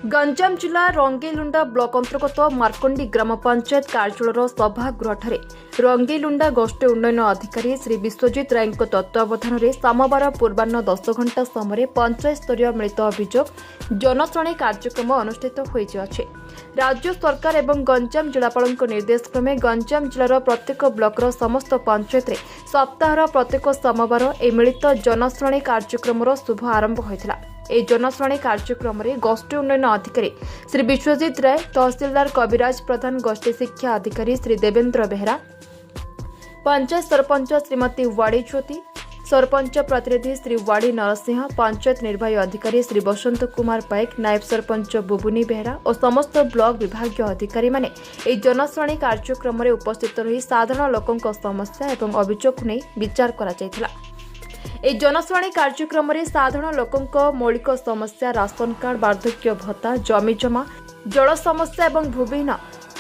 गंजाम जिला रंगेलुंडा ब्लॉक अंतर्गत मार्कंडी ग्राम पंचायत कार्यालय सभागृह रंगेलुंडा गोष्ठी उन्नयन अधिकारी श्री विश्वजित राय तत्वावधान में सोमवार पूर्वाह्न 10 घंटा समय पंचायत स्तरीय मिलित अभियोग जनश्रेणी कार्यक्रम अनुष्ठित होइछि। राज्य सरकार एवं गंजाम जिलापाल निर्देश क्रमे गंजाम जिलार प्रत्येक ब्लॉकर समस्त पंचायत में सप्ताहर प्रत्येक सोमवार ए मिलित जनश्रेणी कार्यक्रम शुभ आरंभ होइथिला। ए जनश्रेणी कार्यक्रम में गोष्ठी उन्नयन अधिकारी श्री विश्वजित राय, तहसीलदार कविराज प्रधान, गोष्ठी शिक्षा अधिकारी श्री देवेंद्र बेहरा, पंचायत सरपंच श्रीमती वाड़ी ज्योति, सरपंच प्रतिनिधि श्री वाड़ी नरसिंह, पंचायत निर्वाही अधिकारी श्री बसंत कुमार पाइक, नायब सरपंच बुबुनी बेहरा और समस्त ब्लॉक विभागीय अधिकारी माने ए जनश्रेणी कार्यक्रम में उपस्थित रही साधारण लोकों समस्या एवं अभियोग को नहीं विचार करा जायथिला। ए जनश्रेणी कार्यक्रम में साधारण लोकों मौलिक समस्या, राशन कार्ड, वार्धक्य भत्ता, जमी जमा, जल समस्या एवं भूविहीन,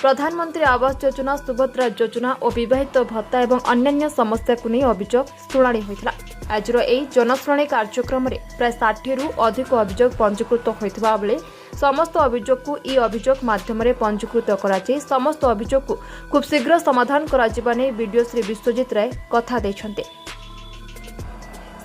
प्रधानमंत्री आवास योजना, सुभद्रा योजना और विवाहित भत्ता एवं अन्य समस्या को नहीं अभियोग शुणाणी होइथिला। आजर एही जनश्रेणी कार्यक्रम में प्राय 60 रु अधिक अभियोग पंजीकृत होइथिबा बेले समस्त अभियोग को ई अभियोग माध्यम पंजीकृत कराଯାଇ समस्त अभियोग को खूब शीघ्र समाधान कराଯିबा नै वीडियो श्री विश्वजित राय कथा दैछन्ते।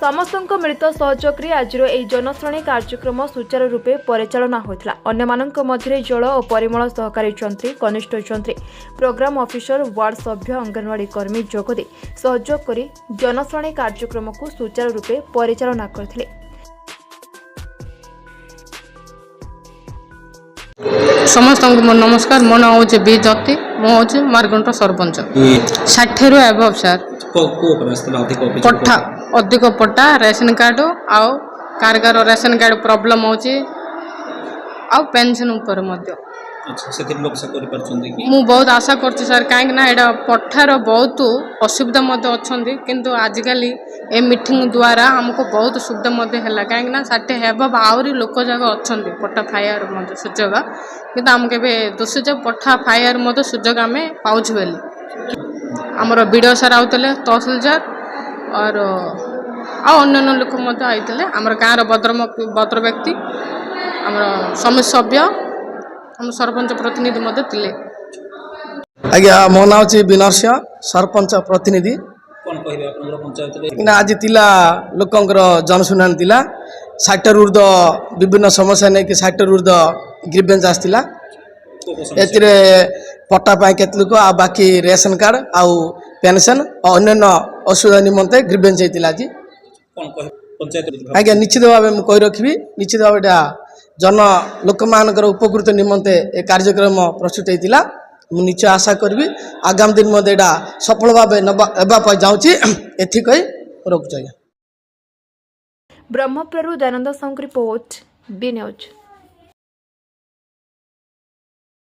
समस्त मिलित सहयोग में आज जनश्रेणी कार्यक्रम सुचारू रूपे परिचालना होता। अन्य मध्य जल और परिमल सहकारी जंत्री, कनिष्ठ जंत्री, प्रोग्राम ऑफिसर, वार्ड सभ्य, अंगनवाड़ी कर्मी जोगदे सहयोग कर जनश्रेणी कार्यक्रम को सुचारू रूपे परिचालना करथिले। समस्त नमस्कार। मो नाम हूँ बी ज्योति, मुझे मार्गंट सरपंच। 60 रु एबव सर पट्टा अधिक पट्टा रेशन कार्ड आउ कारगार रेशन कार्ड प्रॉब्लम होची आउ पेंशन ऊपर मध्य। अच्छा से लोग से करि परछन कि मु बहुत आशा करछि सर, काहे ना एडा पट्टार बहुत असुविधा मध्य अछंदी, किंतु आजिकली ए मीटिंग द्वारा हमको बहुत सुविधा मध्य हैला। काहे ना 60 एबव आउरी लोक जगह अछंदी पट्टा फायर मध्य सुजोग, किंतु हम केबे दोसज पट्टा फायर मध्य सुजोग हमें पाउछ बेली। हमर वीडियो सर आउतले, तहसीलदार और अन्य लोक मध्य आइतले। हमर गाँव भद्र व्यक्ति, हमर समिति सभ्य, हम सरपंच प्रतिनिधि मध्य तिले। आज्ञा मो नाम छी विनर्सिंह, सरपंच प्रतिनिधि। कोन कहिबे आपनर पंचायत रे आज तिला लोकंकर जनसुनानी तिला 60 ऊर्ध विभिन्न समस्या नै कि 60 ऊर्ध ग्रीवेंस आस्तिला। एतिरे पट्टा पाए केत लोक आ बाकी रेशन कार्ड आउ पेंशन और अन्य असुविधा निमंते ग्रीवेंस हेतिला। जी कोन कहि पंचायत आज्ञा निश्चित भाव में कहि रखिबी, निश्चित भाव एटा जन लोक मानकर उपकृत निमंते ए कार्यक्रम प्रस्तुत हेतिला। मु निश्चय आशा करबी आगामी दिन मध्ये एटा सफल भाव एबा पय जाउची एथि कहि रोक जाय। ब्रह्मपुरु दयानंद संग रिपोर्ट, बी न्यूज।